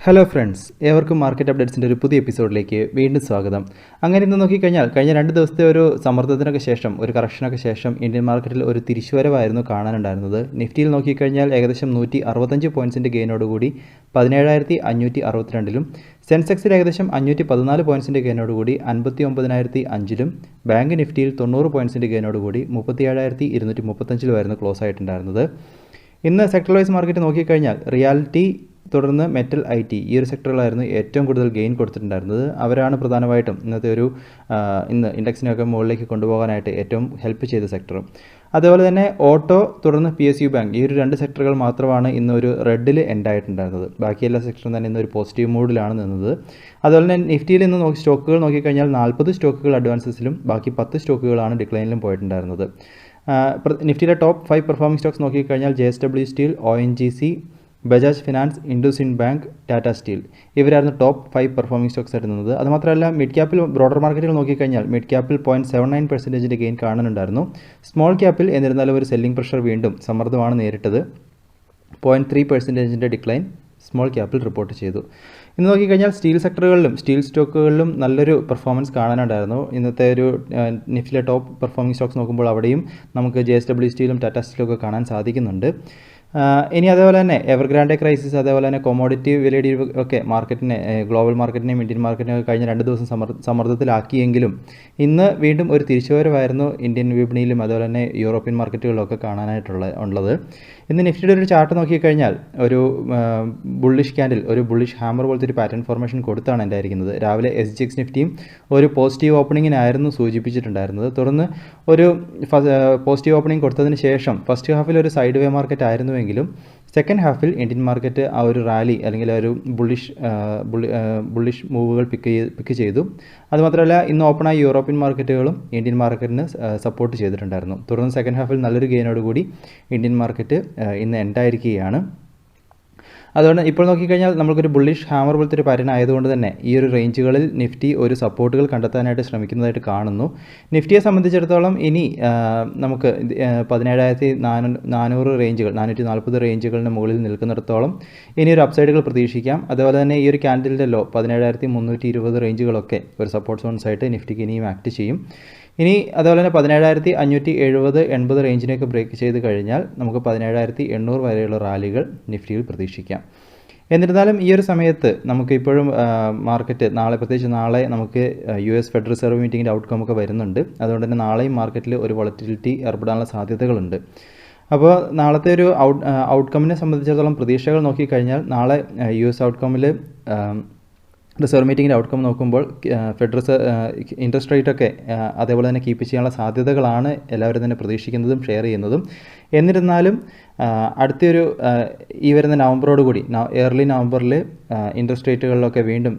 Hello friends, ഏവർക്കും market അപ്ഡേറ്റ്സിൻ്റെ ഒരു പുതിയ എപ്പിസോഡിലേക്ക് വീണ്ടും സ്വാഗതം. അങ്ങനെ ഇന്ന് നോക്കിക്കഴിഞ്ഞാൽ കഴിഞ്ഞ 2 ദിവസത്തെ ഒരു സമ്മർദ്ദത്തിനൊക്കെ ശേഷം, ഒരു കറക്ഷനൊക്കെ ശേഷം ഇന്ത്യൻ മാർക്കറ്റിൽ ഒരു തിരിച്ചുവരവായിരുന്നു കാണാനുണ്ടായിരുന്നത്. നിഫ്റ്റിയിൽ നോക്കിക്കഴിഞ്ഞാൽ ഏകദേശം 160 പോയിൻറ്റ്സിൻ്റെ ഗെയിനോടുകൂടി 17,562-ലും, സെൻസെക്സിൽ ഏകദേശം 514 പോയിൻറ്റ്സിൻ്റെ ഗെയിനോടുകൂടി 59,005-ലും, ബാങ്ക് നിഫ്റ്റിയിൽ 90 പോയിൻറ്റ്സിൻ്റെ ഗെയിനോടുകൂടി 37,235-ലുമായിരുന്നു ക്ലോസ് ആയിട്ടുണ്ടായിരുന്നത്. ഇന്ന് സെക്ടർ വൈസ് മാർക്കറ്റ് നോക്കിക്കഴിഞ്ഞാൽ റിയാലിറ്റി, തുടർന്ന് മെറ്റൽ, IT ഈ ഒരു സെക്ടറുകളായിരുന്നു ഏറ്റവും കൂടുതൽ ഗെയിൻ കൊടുത്തിട്ടുണ്ടായിരുന്നത്. അവരാണ് പ്രധാനമായിട്ടും ഇന്നത്തെ ഒരു ഇന്ന് ഇൻഡെക്സിനെയൊക്കെ മുകളിലേക്ക് കൊണ്ടുപോകാനായിട്ട് ഏറ്റവും ഹെൽപ്പ് ചെയ്ത സെക്ടറും. അതുപോലെ തന്നെ ഓട്ടോ, തുടർന്ന് PSU ബാങ്ക്, ഈ ഒരു 2 സെക്ടറുകൾ മാത്രമാണ് ഇന്ന് ഒരു റെഡിൽ എൻഡ് ആയിട്ടുണ്ടായിരുന്നത്. ബാക്കി എല്ലാ സെക്ടറും തന്നെ ഇന്നൊരു പോസിറ്റീവ് മൂഡിലാണ് നിന്നത്. അതുപോലെ തന്നെ നിഫ്റ്റിയിൽ ഇന്ന് സ്റ്റോക്കുകൾ നോക്കിക്കഴിഞ്ഞാൽ 40 സ്റ്റോക്കുകൾ അഡ്വാൻസസിലും ബാക്കി 10 സ്റ്റോക്കുകളാണ് ഡിക്ലൈനിലും പോയിട്ടുണ്ടായിരുന്നത്. നിഫ്റ്റിയിലെ ടോപ്പ് 5 പെർഫോമിംഗ് സ്റ്റോക്സ് നോക്കിക്കഴിഞ്ഞാൽ JSW steel, ONGC, Bajaj finance, IndusInd bank, Tata steel ഇവരായിരുന്നു ടോപ്പ് 5 പെർഫോമിംഗ് സ്റ്റോക്സ് ആയിരുന്നത്. അതുമാത്രമല്ല മിഡ് ക്യാപ്പിൽ ബ്രോഡർ മാർക്കറ്റിൽ നോക്കിക്കഴിഞ്ഞാൽ മിഡ് ക്യാപ്പിൽ 0.79% ഗെയിൻ കാണുന്നുണ്ടായിരുന്നു. സ്മോൾ ക്യാപ്പിൽ എന്നിരുന്നാലും ഒരു സെല്ലിംഗ് പ്രഷർ വീണ്ടും സമ്മർദ്ദമാണ് നേരിട്ടത്. 0.3% ഡിക്ലൈൻ സ്മോൾ ക്യാപ്പിൽ റിപ്പോർട്ട് ചെയ്തു. ഇന്ന് നോക്കിക്കഴിഞ്ഞാൽ സ്റ്റീൽ സെക്ടറുകളിലും സ്റ്റീൽ സ്റ്റോക്കുകളിലും നല്ലൊരു പെർഫോമൻസ് കാണാനുണ്ടായിരുന്നു. ഇന്നത്തെ ഒരു നിഫ്റ്റിയിലെ ടോപ്പ് പെർഫോമിംഗ് സ്റ്റോക്സ് നോക്കുമ്പോൾ അവിടെയും നമുക്ക് JSW സ്റ്റീലും ടാറ്റ സ്റ്റീലും ഒക്കെ കാണാൻ സാധിക്കുന്നുണ്ട്. ഇനി അതേപോലെ തന്നെ എവർഗ്രാൻഡെ ക്രൈസിസ്, അതേപോലെ തന്നെ കൊമോഡിറ്റി വിലയിടിവ് ഒക്കെ മാർക്കറ്റിനെ, ഗ്ലോബൽ മാർക്കറ്റിനെയും ഇന്ത്യൻ മാർക്കറ്റിനെയും കഴിഞ്ഞ 2 ദിവസം സമ്മർദ്ദത്തിലാക്കിയെങ്കിലും ഇന്ന് വീണ്ടും ഒരു തിരിച്ചുവരവായിരുന്നു ഇന്ത്യൻ വിപണിയിലും അതുപോലെ തന്നെ യൂറോപ്യൻ മാർക്കറ്റുകളിലൊക്കെ കാണാനായിട്ടുള്ളത്. ഇന്ന് നിഫ്റ്റിയുടെ ഒരു ചാർട്ട് നോക്കിക്കഴിഞ്ഞാൽ ഒരു ബുള്ളിഷ് ക്യാൻഡിൽ, ഒരു ബുള്ളിഷ് ഹാമർ പോലത്തെ ഒരു പാറ്റേൺ ഫോർമേഷൻ കൊടുത്താണ് ഉണ്ടായിരിക്കുന്നത്. രാവിലെ SGX നിഫ്റ്റിയും ഒരു പോസിറ്റീവ് ഓപ്പണിങ്ങിനായിരുന്നു സൂചിപ്പിച്ചിട്ടുണ്ടായിരുന്നത്. തുടർന്ന് ഒരു പോസിറ്റീവ് ഓപ്പണിംഗ് കൊടുത്തതിന് ശേഷം ഫസ്റ്റ് ഹാഫിൽ ഒരു സൈഡ് വേ മാർക്കറ്റ് ആയിരുന്നുവെങ്കിലും സെക്കൻഡ് ഹാഫിൽ ഇന്ത്യൻ മാർക്കറ്റ് ആ ഒരു റാലി അല്ലെങ്കിൽ ഒരു ബുള്ളിഷ് മൂവുകൾ പിക്ക് ചെയ്തു. അതുമാത്രമല്ല ഇന്ന് ഓപ്പണായ യൂറോപ്യൻ മാർക്കറ്റുകളും ഇന്ത്യൻ മാർക്കറ്റിന് സപ്പോർട്ട് ചെയ്തിട്ടുണ്ടായിരുന്നു. തുടർന്ന് സെക്കൻഡ് ഹാഫിൽ നല്ലൊരു ഗെയിനോടുകൂടി ഇന്ത്യൻ മാർക്കറ്റ് ഇന്ന് എൻഡായിരിക്കുകയാണ്. അതുകൊണ്ട് ഇപ്പോൾ നോക്കിക്കഴിഞ്ഞാൽ നമുക്കൊരു ബുള്ളിഷ് ഹാമർ പോലത്തെ ഒരു പാറ്റേൺ ആയതുകൊണ്ട് തന്നെ ഈ ഒരു റേഞ്ചുകളിൽ നിഫ്റ്റി ഒരു സപ്പോർട്ടുകൾ കണ്ടെത്താനായിട്ട് ശ്രമിക്കുന്നതായിട്ട് കാണുന്നു. നിഫ്റ്റിയെ സംബന്ധിച്ചിടത്തോളം ഇനി നമുക്ക് 17,400 റേഞ്ചുകൾ, 440 റേഞ്ചുകളിന് മുകളിൽ നിൽക്കുന്നിടത്തോളം ഇനി ഒരു അപ്സൈഡുകൾ പ്രതീക്ഷിക്കാം. അതുപോലെ തന്നെ ഈ ഒരു ക്യാൻഡിലിൻ്റെ ലോ 17,320 റേഞ്ചുകളൊക്കെ ഒരു സപ്പോർട്ട് സോൺസ് ആയിട്ട് നിഫ്റ്റിക്ക് ഇനിയും ആക്ട് ചെയ്യും. ഇനി അതുപോലെ തന്നെ 17,570-80 റേഞ്ചിനെയൊക്കെ ബ്രേക്ക് ചെയ്ത് കഴിഞ്ഞാൽ നമുക്ക് 17,800 വരെയുള്ള റാലികൾ നിഫ്റ്റിയിൽ പ്രതീക്ഷിക്കാം. എന്നിരുന്നാലും ഈ ഒരു സമയത്ത് നമുക്ക് ഇപ്പോഴും മാർക്കറ്റ് നാളെ, പ്രത്യേകിച്ച് നാളെ നമുക്ക് US ഫെഡറൽ റിസർവ് മീറ്റിങ്ങിൻ്റെ ഔട്ട്കം ഒക്കെ വരുന്നുണ്ട്. അതുകൊണ്ട് തന്നെ നാളെയും മാർക്കറ്റിൽ ഒരു വോളറ്റിലിറ്റി ഏർപ്പെടാനുള്ള സാധ്യതകളുണ്ട്. അപ്പോൾ നാളത്തെ ഒരു ഔട്ട്കമ്മിനെ സംബന്ധിച്ചിടത്തോളം പ്രതീക്ഷകൾ നോക്കിക്കഴിഞ്ഞാൽ നാളെ US ഔട്ട്കമ്മിൽ റിസർവ് മീറ്റിങ്ങിൻ്റെ ഔട്ട്കം നോക്കുമ്പോൾ ഫെഡറൽ ഇൻട്രസ്റ്റ് റേറ്റൊക്കെ അതേപോലെ തന്നെ കീപ്പ് ചെയ്യാനുള്ള സാധ്യതകളാണ് എല്ലാവരും തന്നെ പ്രതീക്ഷിക്കുന്നതും ഷെയർ ചെയ്യുന്നതും. എന്നിരുന്നാലും അടുത്തൊരു ഈ വരുന്ന നവംബറോടുകൂടി, ഏർലി നവംബറിൽ ഇൻട്രസ്റ്റ് റേറ്റുകളിലൊക്കെ വീണ്ടും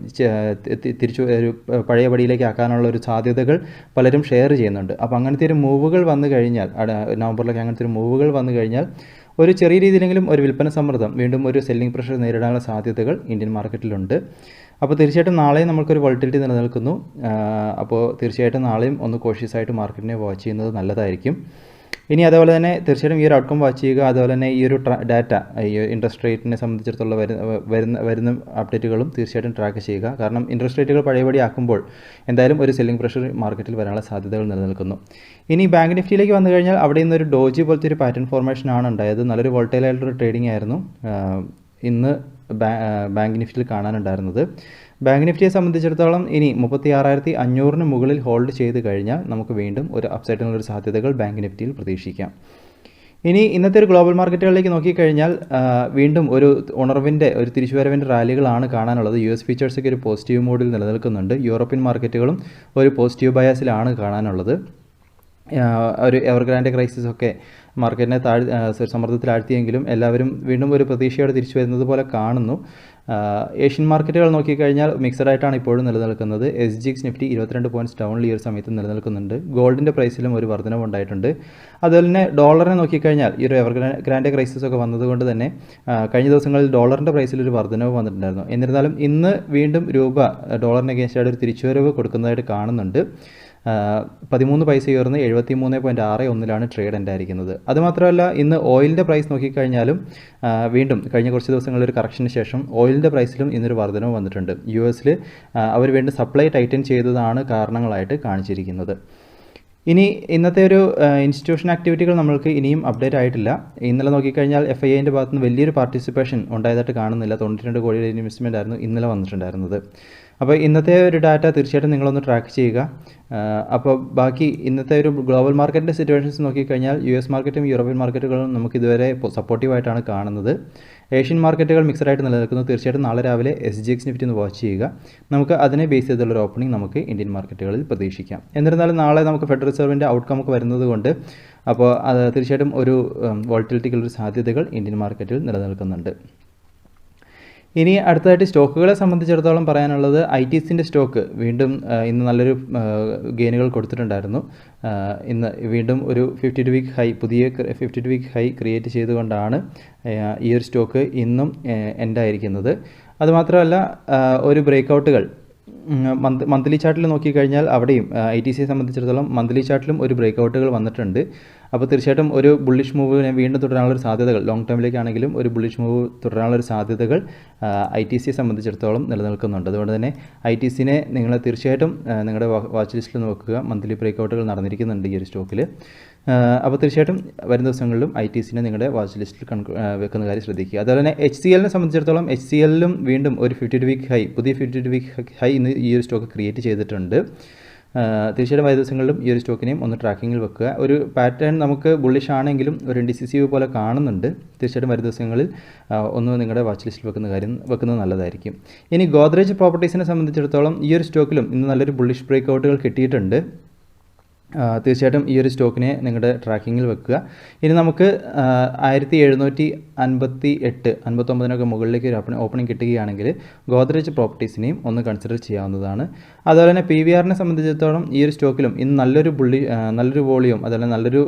തിരിച്ചു ഒരു പഴയ പടിയിലേക്ക് ആക്കാനുള്ള ഒരു സാധ്യതകൾ പലരും ഷെയർ ചെയ്യുന്നുണ്ട്. അപ്പോൾ അങ്ങനത്തെ ഒരു മൂവുകൾ വന്നു കഴിഞ്ഞാൽ, നവംബറിലൊക്കെ അങ്ങനത്തെ ഒരു മൂവുകൾ വന്നു കഴിഞ്ഞാൽ ഒരു ചെറിയ രീതിയിലെങ്കിലും ഒരു വിൽപ്പന സമ്മർദ്ദം, വീണ്ടും ഒരു സെല്ലിംഗ് പ്രഷർ നേരിടാനുള്ള സാധ്യതകൾ ഇന്ത്യൻ മാർക്കറ്റിലുണ്ട്. അപ്പോൾ തീർച്ചയായിട്ടും നാളെയും നമുക്കൊരു വോളറ്റിലിറ്റി നിലനിൽക്കുന്നു. അപ്പോൾ തീർച്ചയായിട്ടും നാളെയും ഒന്ന് കോഷ്യസ് ആയിട്ട് മാർക്കറ്റിനെ വാച്ച് ചെയ്യുന്നത് നല്ലതായിരിക്കും. ഇനി അതേപോലെ തന്നെ തീർച്ചയായിട്ടും ഈ ഒരു ഔട്ട്കം വാച്ച് ചെയ്യുക. അതുപോലെ തന്നെ ഈ ഒരു ഡാറ്റ, ഈ ഇൻട്രസ്റ്റ് റേറ്റിനെ സംബന്ധിച്ചിടത്തോളം വരുന്ന അപ്ഡേറ്റുകളും തീർച്ചയായിട്ടും ട്രാക്ക് ചെയ്യുക. കാരണം ഇൻട്രസ്റ്റ് റേറ്റുകൾ പഴയപടി ആക്കുമ്പോൾ എന്തായാലും ഒരു സെല്ലിംഗ് പ്രഷർ മാർക്കറ്റിൽ വരാനുള്ള സാധ്യതകൾ നിലനിൽക്കുന്നു. ഇനി ബാങ്ക് നിഫ്റ്റിയിലേക്ക് വന്നു കഴിഞ്ഞാൽ അവിടെ ഇന്നൊരു ഡോജി പോലത്തെ ഒരു പാറ്റേൺ ഫോർമേഷനാണ് ഉണ്ടായത്. നല്ലൊരു വോൾട്ടൈലായിട്ടുള്ള ട്രേഡിംഗ് ആയിരുന്നു ഇന്ന് ബാങ്ക് നിഫ്റ്റിയിൽ കാണാനുണ്ടായിരുന്നത്. ബാങ്ക് നിഫ്റ്റിയെ സംബന്ധിച്ചിടത്തോളം ഇനി 36,500-ന് മുകളിൽ ഹോൾഡ് ചെയ്ത് കഴിഞ്ഞാൽ നമുക്ക് വീണ്ടും ഒരു അപ്സൈഡിനുള്ളൊരു സാധ്യതകൾ ബാങ്ക് നിഫ്റ്റിയിൽ പ്രതീക്ഷിക്കാം. ഇനി ഇന്നത്തെ ഒരു ഗ്ലോബൽ മാർക്കറ്റുകളിലേക്ക് നോക്കിക്കഴിഞ്ഞാൽ വീണ്ടും ഒരു ഉണർവിൻ്റെ, ഒരു തിരിച്ചുവരവിൻ്റെ റാലികളാണ് കാണാനുള്ളത്. US ഫീച്ചേഴ്സൊക്കെ ഒരു പോസിറ്റീവ് മോഡിൽ നിലനിൽക്കുന്നുണ്ട്. യൂറോപ്യൻ മാർക്കറ്റുകളും ഒരു പോസിറ്റീവ് ബയാസിലാണ് കാണാനുള്ളത്. ഒരു എവർഗ്രാൻഡെ ക്രൈസിസൊക്കെ മാർക്കറ്റിനെ സമ്മർദ്ദത്തിലാഴ്ത്തിയെങ്കിലും എല്ലാവരും വീണ്ടും ഒരു പ്രതീക്ഷയോടെ തിരിച്ചു വരുന്നത് പോലെ കാണുന്നു. ഏഷ്യൻ മാർക്കറ്റുകൾ നോക്കിക്കഴിഞ്ഞാൽ മിക്സഡ് ആയിട്ടാണ് ഇപ്പോഴും നിലനിൽക്കുന്നത്. SGX നിഫ്റ്റി 22 പോയിൻറ്റ്സ് ഡൗണിൽ ഈ ഒരു സമയത്ത് നിലനിൽക്കുന്നുണ്ട്. ഗോൾഡിൻ്റെ പ്രൈസിലും ഒരു വർധനവ് ഉണ്ടായിട്ടുണ്ട്. അതുപോലെ തന്നെ ഡോളറിനെ നോക്കിക്കഴിഞ്ഞാൽ ഈ ഒരു എവർഗ്രാൻഡെ ക്രൈസിസ് ഒക്കെ വന്നതുകൊണ്ട് തന്നെ കഴിഞ്ഞ ദിവസങ്ങളിൽ ഡോളറിൻ്റെ പ്രൈസിൽ ഒരു വർധനവ് വന്നിട്ടുണ്ടായിരുന്നു. എന്നിരുന്നാലും ഇന്ന് വീണ്ടും രൂപ ഡോളറിന് അഗേൻസ്റ്റായിട്ട് ഒരു തിരിച്ചുവരവ് കൊടുക്കുന്നതായിട്ട് കാണുന്നുണ്ട്. 13 പൈസ ഉയർന്ന് 73.61 ട്രേഡ് എൻഡ് ആയിരിക്കുന്നത്. അതുമാത്രമല്ല ഇന്ന് ഓയിലിൻ്റെ പ്രൈസ് നോക്കിക്കഴിഞ്ഞാലും വീണ്ടും കഴിഞ്ഞ കുറച്ച് ദിവസങ്ങളിൽ ഒരു കറക്ഷന് ശേഷം ഓയിലിൻ്റെ പ്രൈസിലും ഇന്നൊരു വർധനവ് വന്നിട്ടുണ്ട്. US അവർ വീണ്ടും സപ്ലൈ ടൈറ്റൻ ചെയ്തതാണ് കാരണങ്ങളായിട്ട് കാണിച്ചിരിക്കുന്നത്. ഇനി ഇന്നത്തെ ഒരു ഇൻസ്റ്റിറ്റ്യൂഷൻ ആക്ടിവിറ്റികൾ നമ്മൾക്ക് ഇനിയും അപ്ഡേറ്റ് ആയിട്ടില്ല. ഇന്നലെ നോക്കിക്കഴിഞ്ഞാൽ FIIൻ്റെ ഭാഗത്ത് നിന്ന് വലിയൊരു പാർട്ടിസിപ്പേഷൻ ഉണ്ടായതായിട്ട് കാണുന്നില്ല. 92 കോടിയുടെ ഇൻവെസ്റ്റ്മെൻ്റ് ആയിരുന്നു ഇന്നലെ വന്നിട്ടുണ്ടായിരുന്നത്. അപ്പോൾ ഇന്നത്തെ ഒരു ഡാറ്റ തീർച്ചയായിട്ടും നിങ്ങളൊന്ന് ട്രാക്ക് ചെയ്യുക. അപ്പോൾ ബാക്കി ഇന്നത്തെ ഒരു ഗ്ലോബൽ മാർക്കറ്റിൻ്റെ സിറ്റുവേഷൻസ് നോക്കിക്കഴിഞ്ഞാൽ US മാർക്കറ്റും യൂറോപ്യൻ മാർക്കറ്റുകളും നമുക്ക് ഇതുവരെ സപ്പോർട്ടീവായിട്ടാണ് കാണുന്നത്. ഏഷ്യൻ മാർക്കറ്റുകൾ മിക്സഡായിട്ട് നിലനിൽക്കുന്നു. തീർച്ചയായിട്ടും നാളെ രാവിലെ SGX നിഫ്റ്റി ഒന്ന് വാച്ച് ചെയ്യുക. നമുക്ക് അതിനെ ബേസ് ചെയ്തുള്ളൊരു ഓപ്പണിംഗ് നമുക്ക് ഇന്ത്യൻ മാർക്കറ്റുകളിൽ പ്രതീക്ഷിക്കാം. എന്നിരുന്നാലും നാളെ നമുക്ക് ഫെഡറൽ റിസർവിൻ്റെ ഔട്ട്കം ഒക്കെ വരുന്നത് കൊണ്ട് അപ്പോൾ അത് തീർച്ചയായിട്ടും ഒരു വോളറ്റിലിറ്റിക്കുള്ളൊരു സാധ്യതകൾ ഇന്ത്യൻ മാർക്കറ്റിൽ നിലനിൽക്കുന്നുണ്ട്. ഇനി അടുത്തതായിട്ട് സ്റ്റോക്കുകളെ സംബന്ധിച്ചിടത്തോളം പറയാനുള്ളത് ITCൻ്റെ സ്റ്റോക്ക് വീണ്ടും ഇന്ന് നല്ലൊരു ഗെയിനുകൾ കൊടുത്തിട്ടുണ്ടായിരുന്നു. ഇന്ന് വീണ്ടും ഒരു 52 വീക്ക് ഹൈ പുതിയ 52 വീക്ക് ഹൈ ക്രിയേറ്റ് ചെയ്തുകൊണ്ടാണ് ഈ ഒരു സ്റ്റോക്ക് ഇന്നും എൻഡായിരിക്കുന്നത്. അതുമാത്രമല്ല ഒരു ബ്രേക്കൗട്ടുകൾ മന്ത്ലി ചാർട്ടിൽ നോക്കിക്കഴിഞ്ഞാൽ അവിടെയും ITCയെ സംബന്ധിച്ചിടത്തോളം മന്ത്ലി ചാർട്ടിലും ഒരു ബ്രേക്കൗട്ടുകൾ വന്നിട്ടുണ്ട്. അപ്പോൾ തീർച്ചയായിട്ടും ഒരു ബുള്ളിഷ് മൂവിനെ വീണ്ടും തുടരാനുള്ളൊരു സാധ്യതകൾ ലോങ് ടേമിലേക്കാണെങ്കിലും ഒരു ബുള്ളിഷ് മൂവ് തുടരാനുള്ളൊരു സാധ്യതകൾ ITCയെ സംബന്ധിച്ചിടത്തോളം നിലനിൽക്കുന്നുണ്ട്. അതുകൊണ്ട് തന്നെ ITCനെ നിങ്ങൾ തീർച്ചയായിട്ടും നിങ്ങളുടെ വാച്ച് ലിസ്റ്റിൽ നോക്കുക. മന്ത്ലി ബ്രേക്കൗട്ടുകൾ നടന്നിരിക്കുന്നുണ്ട് ഈ ഒരു സ്റ്റോക്കിൽ. അപ്പോൾ തീർച്ചയായിട്ടും വരും ദിവസങ്ങളിലും ITCനെ നിങ്ങളുടെ വാച്ച് ലിസ്റ്റിൽ വെക്കുന്ന കാര്യം ശ്രദ്ധിക്കുക. അതുപോലെ തന്നെ HCLനെ സംബന്ധിച്ചിടത്തോളം HCLലും വീണ്ടും ഒരു 52 വീക്ക് ഹൈ പുതിയ 52 വീക്ക് ഹൈ ഇന്ന് ഈ ഒരു സ്റ്റോക്ക് ക്രിയേറ്റ് ചെയ്തിട്ടുണ്ട്. തീർച്ചയായിട്ടും വരും ദിവസങ്ങളിലും ഈ ഒരു സ്റ്റോക്കിനെയും ഒന്ന് ട്രാക്കിങ്ങിൽ വെക്കുക. ഒരു പാറ്റേൺ നമുക്ക് ബുള്ളിഷ് ആണെങ്കിലും ഒരു ഡിസിസീവ് പോലെ കാണുന്നുണ്ട്. തീർച്ചയായിട്ടും വരും ദിവസങ്ങളിൽ ഒന്ന് നിങ്ങളുടെ വാച്ച് ലിസ്റ്റിൽ വെക്കുന്നത് നല്ലതായിരിക്കും. ഇനി ഗോദ്രേജ് പ്രോപ്പർട്ടീസിനെ സംബന്ധിച്ചിടത്തോളം ഈ ഒരു സ്റ്റോക്കിലും ഇന്ന് നല്ലൊരു ബുള്ളിഷ് ബ്രേക്കൗട്ടുകൾ കിട്ടിയിട്ടുണ്ട്. തീർച്ചയായിട്ടും ഈ ഒരു സ്റ്റോക്കിനെ നിങ്ങളുടെ ട്രാക്കിങ്ങിൽ വെക്കുക. ഇനി നമുക്ക് 1758-59 മുകളിലേക്ക് ഒരു ഓപ്പണിംഗ് കിട്ടുകയാണെങ്കിൽ ഗോദ്രേജ് പ്രോപ്പർട്ടീസിനെയും ഒന്ന് കൺസിഡർ ചെയ്യാവുന്നതാണ്. അതുപോലെ തന്നെ PVRനെ സംബന്ധിച്ചിടത്തോളം ഈ ഒരു സ്റ്റോക്കിലും ഇന്ന് നല്ലൊരു വോളിയം അതുപോലെ നല്ലൊരു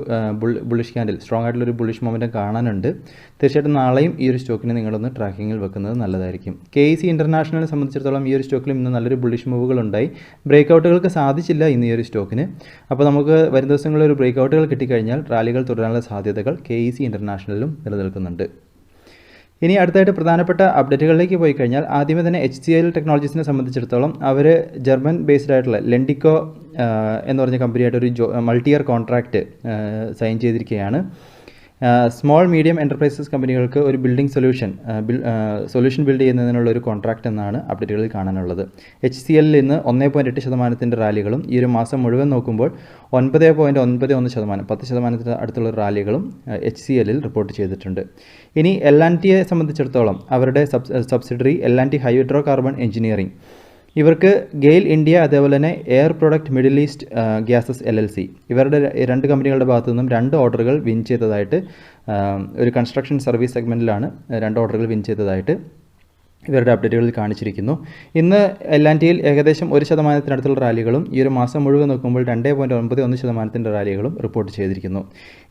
ബുള്ളിഷ് ക്യാൻഡിൽ സ്ട്രോങ് ആയിട്ടുള്ളൊരു ബുള്ളിഷ് മൊമെൻറ്റം കാണാനുണ്ട്. തീർച്ചയായിട്ടും നാളെയും ഈ ഒരു സ്റ്റോക്കിനെ നിങ്ങളൊന്ന് ട്രാക്കിങ്ങിൽ വെക്കുന്നത് നല്ലതായിരിക്കും. KEC ഇൻ്റർനാഷണലിനെ സംബന്ധിച്ചിടത്തോളം ഈ ഒരു സ്റ്റോക്കിലും ഇന്ന് നല്ലൊരു ബുള്ളിഷ് മൂവുകളുണ്ടായി. ബ്രേക്കൗട്ടുകൾക്ക് സാധിച്ചില്ല ഇന്ന് ഈ ഒരു സ്റ്റോക്കിന്. അപ്പോൾ നമുക്ക് വരും ദിവസങ്ങളിൽ ഒരു ബ്രേക്കൗട്ടുകൾ കിട്ടിക്കഴിഞ്ഞാൽ റാലികൾ തുടരാനുള്ള സാധ്യതകൾ KEC ഇൻ്റർനാഷണലിലും നിലനിൽക്കുന്നുണ്ട്. ഇനി അടുത്തായിട്ട് പ്രധാനപ്പെട്ട അപ്ഡേറ്റുകളിലേക്ക് പോയി കഴിഞ്ഞാൽ ആദ്യമേ തന്നെ HCL ടെക്നോളജീസിനെ സംബന്ധിച്ചിടത്തോളം അവർ ജർമ്മൻ ബേസ്ഡ് ആയിട്ടുള്ള ലെൻഡിക്കോ എന്ന് പറഞ്ഞ കമ്പനിയായിട്ട് ഒരു മൾട്ടി ഇയർ കോൺട്രാക്റ്റ് സൈൻ ചെയ്തിരിക്കുകയാണ്. സ്മോൾ മീഡിയം എൻ്റർപ്രൈസസ് കമ്പനികൾക്ക് ഒരു ബിൽഡിംഗ് സൊല്യൂഷൻ ബിൽഡ് ചെയ്യുന്നതിനുള്ള ഒരു കോൺട്രാക്റ്റ് എന്നാണ് അപ്ഡേറ്റുകളിൽ കാണാനുള്ളത്. HCLൽ ഇന്ന് 1.8% റാലികളും ഈ ഒരു മാസം മുഴുവൻ നോക്കുമ്പോൾ 9.91% 10% അടുത്തുള്ള റാലികളും HCLൽ റിപ്പോർട്ട് ചെയ്തിട്ടുണ്ട്. ഇനി L&Tയെ സംബന്ധിച്ചിടത്തോളം അവരുടെ subsidiary L&T hydro carbon engineering ഇവർക്ക് ഗെയിൽ ഇന്ത്യ അതേപോലെ തന്നെ air product middle east gases LLC ഇവരുടെ 2 കമ്പനികളുടെ ഭാഗത്തു നിന്നും 2 ഓർഡറുകൾ വിൻ ചെയ്തതായിട്ട് ഒരു കൺസ്ട്രക്ഷൻ സർവീസ് സെഗ്മെൻറ്റിലാണ് 2 ഓർഡറുകൾ വിൻ ചെയ്തതായിട്ട് ഇവരുടെ അപ്ഡേറ്റുകളിൽ കാണിച്ചിരിക്കുന്നു. ഇന്ന് L&Tയിൽ ഏകദേശം 1% റാലികളും ഈ ഒരു മാസം മുഴുവൻ നോക്കുമ്പോൾ 2.91% റാലികളും റിപ്പോർട്ട് ചെയ്തിരിക്കുന്നു.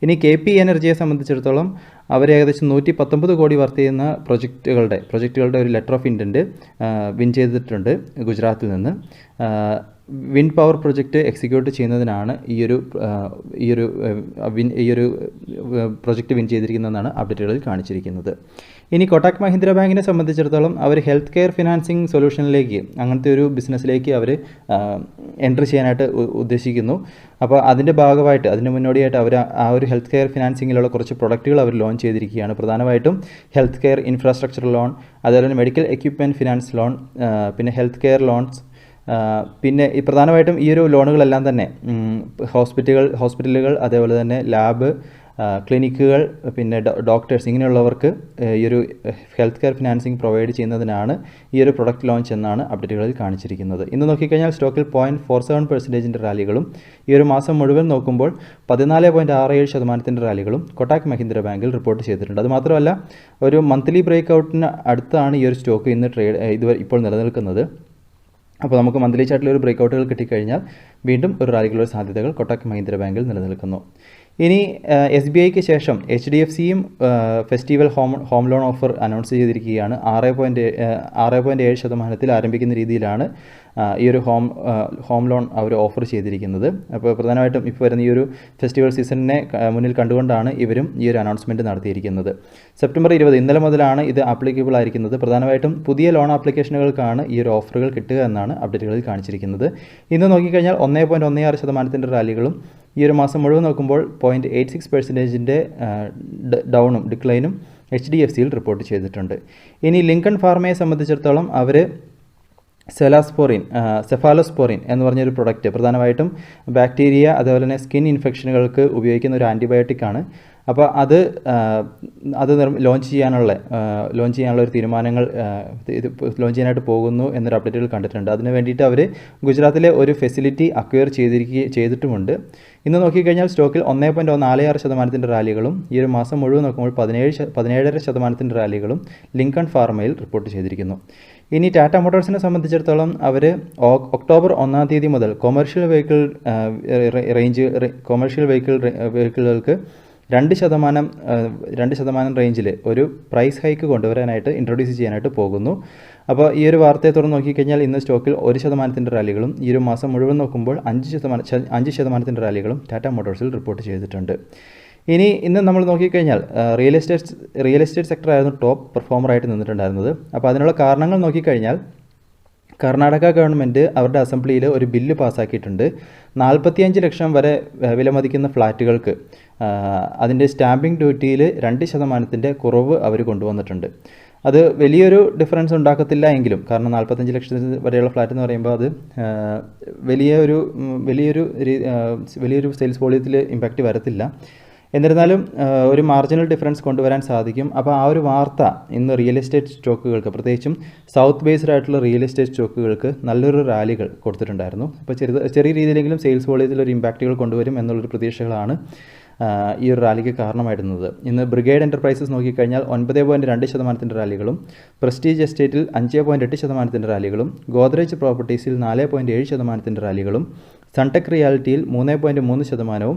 ഇനി KP എനർജിയെ സംബന്ധിച്ചിടത്തോളം അവർ ഏകദേശം 119 കോടി വർത്ത് ചെയ്യുന്ന പ്രൊജക്റ്റുകളുടെ ഒരു ലെറ്റർ ഓഫ് ഇൻറ്റൻറ്റ് വിൻ ചെയ്തിട്ടുണ്ട് ഗുജറാത്തിൽ നിന്ന്. വിൻഡ് പവർ പ്രൊജക്റ്റ് എക്സിക്യൂട്ട് ചെയ്യുന്നതിനാണ് ഈ ഒരു പ്രൊജക്റ്റ് വിൻ ചെയ്തിരിക്കുന്നതെന്നാണ് അപ്ഡേറ്റുകളിൽ കാണിച്ചിരിക്കുന്നത്. ഇനി കൊട്ടാക് മഹീന്ദ്ര ബാങ്കിനെ സംബന്ധിച്ചിടത്തോളം അവർ ഹെൽത്ത് കെയർ ഫിനാൻസിങ് സൊല്യൂഷനിലേക്ക് അങ്ങനത്തെ ഒരു ബിസിനസ്സിലേക്ക് അവർ എൻട്രി ചെയ്യാനായിട്ട് ഉദ്ദേശിക്കുന്നു. അപ്പോൾ അതിൻ്റെ ഭാഗമായിട്ട് അതിന് മുന്നോടിയായിട്ട് അവർ ആ ഒരു ഹെൽത്ത് കെയർ ഫിനാൻസിങ്ങിലുള്ള കുറച്ച് പ്രൊഡക്റ്റുകൾ അവർ ലോഞ്ച് ചെയ്തിരിക്കുകയാണ്. പ്രധാനമായിട്ടും ഹെൽത്ത് കെയർ ഇൻഫ്രാസ്ട്രക്ചർ ലോൺ, അതുപോലെ തന്നെ മെഡിക്കൽ എക്യുപ്മെൻറ്റ് ഫിനാൻസ് ലോൺ, പിന്നെ ഹെൽത്ത് കെയർ ലോൺസ്, പിന്നെ ഈ പ്രധാനമായിട്ടും ഈ ഒരു ലോണുകളെല്ലാം തന്നെ ഹോസ്പിറ്റലുകൾ അതേപോലെ തന്നെ ലാബ്, ക്ലിനിക്കുകൾ, പിന്നെ ഡോക്ടേഴ്സ് ഇങ്ങനെയുള്ളവർക്ക് ഈ ഒരു ഹെൽത്ത് കെയർ ഫിനാൻസിങ് പ്രൊവൈഡ് ചെയ്യുന്നതിനാണ് ഈ ഒരു പ്രൊഡക്റ്റ് ലോഞ്ച് എന്നാണ് അപ്ഡേറ്റുകളിൽ കാണിച്ചിരിക്കുന്നത്. ഇന്ന് നോക്കിക്കഴിഞ്ഞാൽ സ്റ്റോക്കിൽ 0.47% റാലികളും ഈ ഒരു മാസം മുഴുവൻ നോക്കുമ്പോൾ 14.67% റാലികളും കൊട്ടാക് മഹീന്ദ്ര ബാങ്കിൽ റിപ്പോർട്ട് ചെയ്തിട്ടുണ്ട്. അതുമാത്രമല്ല ഒരു മന്ത്ലി ബ്രേക്ക്ഔട്ടിന് അടുത്താണ് ഈ ഒരു സ്റ്റോക്ക് ഇന്ന് ഇപ്പോൾ നിലനിൽക്കുന്നത്. അപ്പോൾ നമുക്ക് മന്ത്ലി ചാർട്ടിൽ ഒരു ബ്രേക്കൗട്ടുകൾ കിട്ടിക്കഴിഞ്ഞാൽ വീണ്ടും ഒരു റാലികളുടെ സാധ്യതകൾ കൊട്ടാക് മഹീന്ദ്ര ബാങ്കിൽ നിലനിൽക്കുന്നു. ഇനി SBIക്ക് ശേഷം HDFCയും festival home loan offer announce ചെയ്തിരിക്കുകയാണ്. 6.7% ആരംഭിക്കുന്ന രീതിയിലാണ് ഈ ഒരു ഹോം ലോൺ അവർ ഓഫർ ചെയ്തിരിക്കുന്നത്. അപ്പോൾ പ്രധാനമായിട്ടും ഇപ്പോൾ വരുന്ന ഈ ഒരു ഫെസ്റ്റിവൽ സീസണിനെ മുന്നിൽ കണ്ടുകൊണ്ടാണ് ഇവരും ഈ ഒരു അനൗൺസ്മെൻറ്റ് നടത്തിയിരിക്കുന്നത്. സെപ്റ്റംബർ 20 ഇന്നലെ മുതലാണ് ഇത് ആപ്ലിക്കബിൾ ആയിരിക്കുന്നത്. പ്രധാനമായിട്ടും പുതിയ ലോൺ ആപ്ലിക്കേഷനുകൾക്കാണ് ഈ ഒരു ഓഫറുകൾ കിട്ടുക എന്നാണ് അപ്ഡേറ്റുകളിൽ കാണിച്ചിരിക്കുന്നത്. ഇന്ന് നോക്കിക്കഴിഞ്ഞാൽ 1.16% റാലികളും ഈ ഒരു മാസം മുഴുവൻ നോക്കുമ്പോൾ 0.86% ഡിക്ലൈനും HDFCയിൽ റിപ്പോർട്ട് ചെയ്തിട്ടുണ്ട്. ഇനി ലിങ്കൺ ഫാർമയെ സംബന്ധിച്ചിടത്തോളം അവർ സെഫാലോസ്പോറിൻ എന്ന് പറഞ്ഞൊരു പ്രൊഡക്റ്റ്, പ്രധാനമായിട്ടും ബാക്ടീരിയ അതുപോലെ തന്നെ സ്കിൻ ഇൻഫെക്ഷനുകൾക്ക് ഉപയോഗിക്കുന്ന ഒരു ആൻറ്റിബയോട്ടിക്കാണ്. അപ്പോൾ അത് ലോഞ്ച് ചെയ്യാനുള്ള ഒരു തീരുമാനങ്ങൾ ലോഞ്ച് ചെയ്യാനായിട്ട് പോകുന്നു എന്നൊരു അപ്ഡേറ്റുകൾ കണ്ടിട്ടുണ്ട്. അതിന് വേണ്ടിയിട്ട് അവർ ഗുജറാത്തിലെ ഒരു ഫെസിലിറ്റി അക്വയർ ചെയ്തിട്ടുമുണ്ട്. ഇന്ന് നോക്കിക്കഴിഞ്ഞാൽ സ്റ്റോക്കിൽ 1.46% റാലികളും ഈ ഒരു മാസം മുഴുവൻ നോക്കുമ്പോൾ 17.5% റാലികളും ലിങ്കൺ ഫാർമയിൽ റിപ്പോർട്ട് ചെയ്തിരിക്കുന്നു. ഇനി ടാറ്റ മോട്ടോഴ്സിനെ സംബന്ധിച്ചിടത്തോളം അവർ ഒക്ടോബർ 1 മുതൽ കൊമേഴ്ഷ്യൽ വെഹിക്കിളുകൾക്ക് 2% റേഞ്ചിൽ ഒരു പ്രൈസ് ഹൈക്ക് കൊണ്ടുവരാനായിട്ട് ഇൻട്രൊഡ്യൂസ് ചെയ്യാനായിട്ട് പോകുന്നു. അപ്പോൾ ഈ ഒരു വാർത്തയെ തുടർന്ന് നോക്കിക്കഴിഞ്ഞാൽ ഇന്ന് സ്റ്റോക്കിൽ 1% റാലികളും ഈ ഒരു മാസം മുഴുവൻ നോക്കുമ്പോൾ 5% റാലികളും ടാറ്റ മോട്ടോഴ്സിൽ റിപ്പോർട്ട് ചെയ്തിട്ടുണ്ട്. ഇന്ന് നമ്മൾ നോക്കിക്കഴിഞ്ഞാൽ റിയൽ എസ്റ്റേറ്റ് സെക്ടറായിരുന്നു ടോപ്പ് പെർഫോമറായിട്ട് നിന്നിട്ടുണ്ടായിരുന്നത്. അപ്പോൾ അതിനുള്ള കാരണങ്ങൾ നോക്കിക്കഴിഞ്ഞാൽ കർണാടക ഗവൺമെൻറ് അവരുടെ അസംബ്ലിയിൽ ഒരു ബില്ല് പാസ്സാക്കിയിട്ടുണ്ട്. 45 ലക്ഷം വരെ വിലമതിക്കുന്ന ഫ്ലാറ്റുകൾക്ക് അതിൻ്റെ സ്റ്റാമ്പിംഗ് ഡ്യൂട്ടിയിൽ 2% കുറവ് അവർ കൊണ്ടുവന്നിട്ടുണ്ട്. അത് വലിയൊരു ഡിഫറൻസ് ഉണ്ടാക്കത്തില്ല എങ്കിലും, കാരണം 45 ലക്ഷത്തിന് വരെയുള്ള ഫ്ലാറ്റ് എന്ന് പറയുമ്പോൾ അത് വലിയൊരു സെയിൽസ് വോളിയത്തിൽ ഇമ്പാക്റ്റ് വരത്തില്ല. എന്നിരുന്നാലും ഒരു മാർജിനൽ ഡിഫറൻസ് കൊണ്ടുവരാൻ സാധിക്കും. അപ്പോൾ ആ ഒരു വാർത്ത ഇന്ന് റിയൽ എസ്റ്റേറ്റ് സ്റ്റോക്കുകൾക്ക്, പ്രത്യേകിച്ചും സൗത്ത് ബേസ്ഡ് ആയിട്ടുള്ള റിയൽ എസ്റ്റേറ്റ് സ്റ്റോക്കുകൾക്ക് നല്ലൊരു റാലികൾ കൊടുത്തിട്ടുണ്ടായിരുന്നു. അപ്പോൾ ചെറിയ രീതിയിലെങ്കിലും സെയിൽസ് വോളിയത്തിൽ ഒരു ഇമ്പാക്റ്റുകൾ കൊണ്ടുവരും എന്നുള്ളൊരു പ്രതീക്ഷകളാണ് ഈ ഒരു റാലിക്ക് കാരണമായിരുന്നത്. ഇന്ന് ബ്രിഗേഡ് എൻ്റർപ്രൈസസ് നോക്കിക്കഴിഞ്ഞാൽ 9.2% റാലികളും, പ്രസ്റ്റീജ് എസ്റ്റേറ്റിൽ 5.8% റാലികളും, ഗോദ്രേജ് പ്രോപ്പർട്ടീസിൽ 4.7% റാലികളും, സൺടെക് റിയാലിറ്റിയിൽ 3.3%,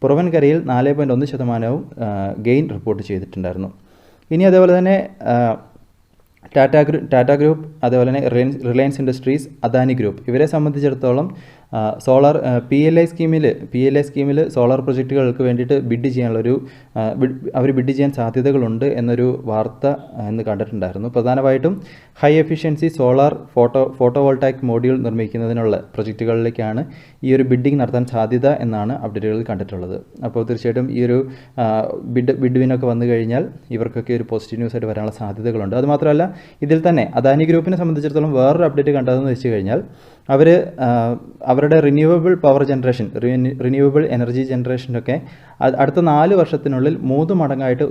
പുറവൻകരയിൽ 4.1% ഗെയിൻ റിപ്പോർട്ട് ചെയ്തിട്ടുണ്ടായിരുന്നു. ഇനി അതേപോലെ തന്നെ ടാറ്റ ഗ്രൂപ്പ്, അതേപോലെ തന്നെ റിലയൻസ് ഇൻഡസ്ട്രീസ്, അദാനി ഗ്രൂപ്പ് ഇവരെ സംബന്ധിച്ചിടത്തോളം സോളാർ PLI സ്കീമിൽ സോളാർ പ്രൊജക്റ്റുകൾക്ക് വേണ്ടിയിട്ട് ബിഡ് ചെയ്യാൻ സാധ്യതകളുണ്ട് എന്നൊരു വാർത്ത ഇന്ന് കണ്ടിട്ടുണ്ടായിരുന്നു. പ്രധാനമായിട്ടും high efficiency solar photovoltaic module നിർമ്മിക്കുന്നതിനുള്ള പ്രൊജക്റ്റുകളിലേക്കാണ് ഈ ഒരു ബിഡിങ് നടത്താൻ സാധ്യത എന്നാണ് അപ്ഡേറ്റുകളിൽ കണ്ടിട്ടുള്ളത്. അപ്പോൾ തീർച്ചയായിട്ടും ഈ ഒരു ബിഡ് വിനൊക്കെ വന്നു കഴിഞ്ഞാൽ ഇവർക്കൊക്കെ ഒരു പോസിറ്റീവ് ന്യൂസ് ആയിട്ട് വരാനുള്ള സാധ്യതകളുണ്ട്. അതുമാത്രമല്ല, ഇതിൽ തന്നെ അദാനി ഗ്രൂപ്പിനെ സംബന്ധിച്ചിടത്തോളം വേറൊരു അപ്ഡേറ്റ് കണ്ടതെന്ന് വെച്ച് കഴിഞ്ഞാൽ അവരുടെ renewable power generation, renewable energy ജനറേഷനൊക്കെ അടുത്ത 4 വർഷത്തിനുള്ളിൽ 3 മടങ്ങായിട്ട്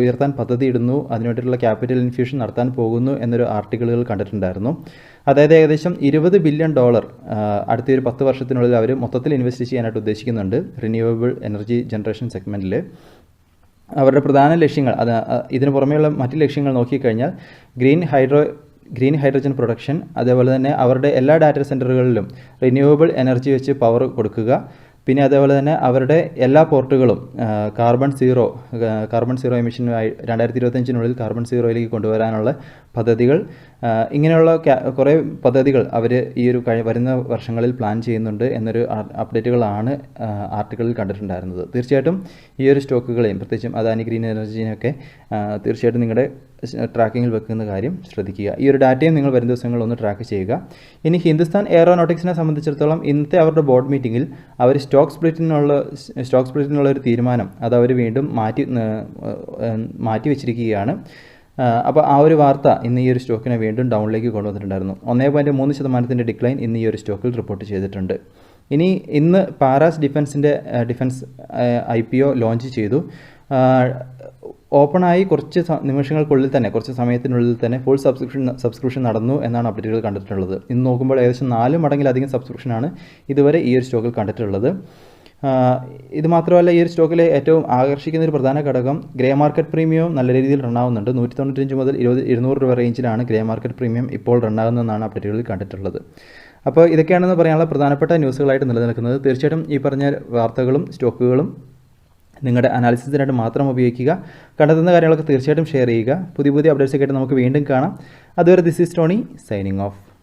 ഉയർത്താൻ പദ്ധതിയിടുന്നു, അതിനുവേണ്ടിയിട്ടുള്ള ക്യാപിറ്റൽ ഇൻഫ്യൂഷൻ നടത്താൻ പോകുന്നു എന്നൊരു ആർട്ടിക്കിളുകൾ കണ്ടിട്ടുണ്ടായിരുന്നു. അതായത് ഏകദേശം $20 ബില്യൺ അടുത്തൊരു 10 വർഷത്തിനുള്ളിൽ അവർ മൊത്തത്തിൽ ഇൻവെസ്റ്റ് ചെയ്യാനായിട്ട് ഉദ്ദേശിക്കുന്നുണ്ട് റിന്യൂവബിൾ എനർജി ജനറേഷൻ സെഗ്മെൻറ്റിൽ. അവരുടെ പ്രധാന ലക്ഷ്യങ്ങൾ ഇതിനു പുറമെയുള്ള മറ്റ് ലക്ഷ്യങ്ങൾ നോക്കിക്കഴിഞ്ഞാൽ ഗ്രീൻ ഹൈഡ്രജൻ പ്രൊഡക്ഷൻ, അതേപോലെ തന്നെ അവരുടെ എല്ലാ ഡാറ്റാ സെൻറ്ററുകളിലും റിന്യൂവബിൾ എനർജി വെച്ച് പവർ കൊടുക്കുക, പിന്നെ അതേപോലെ തന്നെ അവരുടെ എല്ലാ പോർട്ടുകളും കാർബൺ സീറോ എമിഷനുമായി 2025 കാർബൺ സീറോയിലേക്ക് കൊണ്ടുവരാനുള്ള പദ്ധതികൾ, ഇങ്ങനെയുള്ള കുറേ പദ്ധതികൾ അവർ ഈ ഒരു വരുന്ന വർഷങ്ങളിൽ പ്ലാൻ ചെയ്യുന്നുണ്ട് എന്നൊരു അപ്ഡേറ്റുകളാണ് ആർട്ടിക്കിളിൽ കണ്ടിട്ടുണ്ടായിരുന്നത്. തീർച്ചയായിട്ടും ഈ ഒരു സ്റ്റോക്കുകളെയും പ്രത്യേകിച്ചും അദാനി ഗ്രീൻ എനർജീനെയൊക്കെ തീർച്ചയായിട്ടും നിങ്ങളുടെ ട്രാക്കിങ്ങിൽ വെക്കുന്ന കാര്യം ശ്രദ്ധിക്കുക. ഈ ഒരു ഡാറ്റയും നിങ്ങൾ വരും ദിവസങ്ങളിൽ ഒന്ന് ട്രാക്ക് ചെയ്യുക. ഇനി ഹിന്ദുസ്ഥാൻ എയറോനോട്ടിക്സിനെ സംബന്ധിച്ചിടത്തോളം ഇന്നത്തെ അവരുടെ ബോർഡ് മീറ്റിങ്ങിൽ അവർ സ്റ്റോക്ക് സ്പ്ലിറ്റിനുള്ള ഒരു തീരുമാനം അത് അവർ വീണ്ടും മാറ്റി വെച്ചിരിക്കുകയാണ്. അപ്പോൾ ആ ഒരു വാർത്ത ഇന്ന് ഈ ഒരു സ്റ്റോക്കിനെ വീണ്ടും ഡൗണിലേക്ക് കൊണ്ടുവന്നിട്ടുണ്ടായിരുന്നു. 1.3% ഡിക്ലൈൻ ഇന്ന് ഈ ഒരു സ്റ്റോക്കിൽ റിപ്പോർട്ട് ചെയ്തിട്ടുണ്ട്. ഇന്ന് പാരാസ് ഡിഫൻസ് IPO ലോഞ്ച് ചെയ്തു. ഓപ്പണായി കുറച്ച് നിമിഷങ്ങൾക്കുള്ളിൽ തന്നെ, കുറച്ച് സമയത്തിനുള്ളിൽ തന്നെ ഫുൾ സബ്സ്ക്രിപ്ഷൻ നടന്നു എന്നാണ് അപ്ഡേറ്റുകൾ കണ്ടിട്ടുള്ളത്. ഇന്ന് നോക്കുമ്പോൾ ഏകദേശം 4 മടങ്ങിലധികം സബ്സ്ക്രിപ്ഷനാണ് ഇതുവരെ ഈ ഒരു സ്റ്റോക്കിൽ കണ്ടിട്ടുള്ളത്. ഇത് മാത്രമല്ല, ഈ ഒരു സ്റ്റോക്കിലെ ഏറ്റവും ആകർഷിക്കുന്ന ഒരു പ്രധാന ഘടകം ഗ്രേ മാർക്കറ്റ് പ്രീമിയം നല്ല രീതിയിൽ റണ്ണാവുന്നുണ്ട്. 195 മുതൽ 200 രൂപ റേഞ്ചിലാണ് ഗ്രേ മാർക്കറ്റ് പ്രീമിയം ഇപ്പോൾ റണ്ണാകുന്നതെന്നാണ് അപ്ഡേറ്റുകളിൽ കണ്ടിട്ടുള്ളത്. അപ്പോൾ ഇതൊക്കെയാണെന്ന് പറയാനുള്ള പ്രധാനപ്പെട്ട ന്യൂസുകളായിട്ട് നിലനിൽക്കുന്നത്. തീർച്ചയായിട്ടും ഈ പറഞ്ഞ വാർത്തകളും സ്റ്റോക്കുകളും നിങ്ങളുടെ അനാലിസിസിനായിട്ട് മാത്രം ഉപയോഗിക്കുക. കണ്ടെത്തുന്ന കാര്യങ്ങളൊക്കെ തീർച്ചയായിട്ടും ഷെയർ ചെയ്യുക. പുതിയ അപ്ഡേറ്റ്സ് ഒക്കെ ആയിട്ട് നമുക്ക് വീണ്ടും കാണാം. അതുവരെ this is Tony signing off.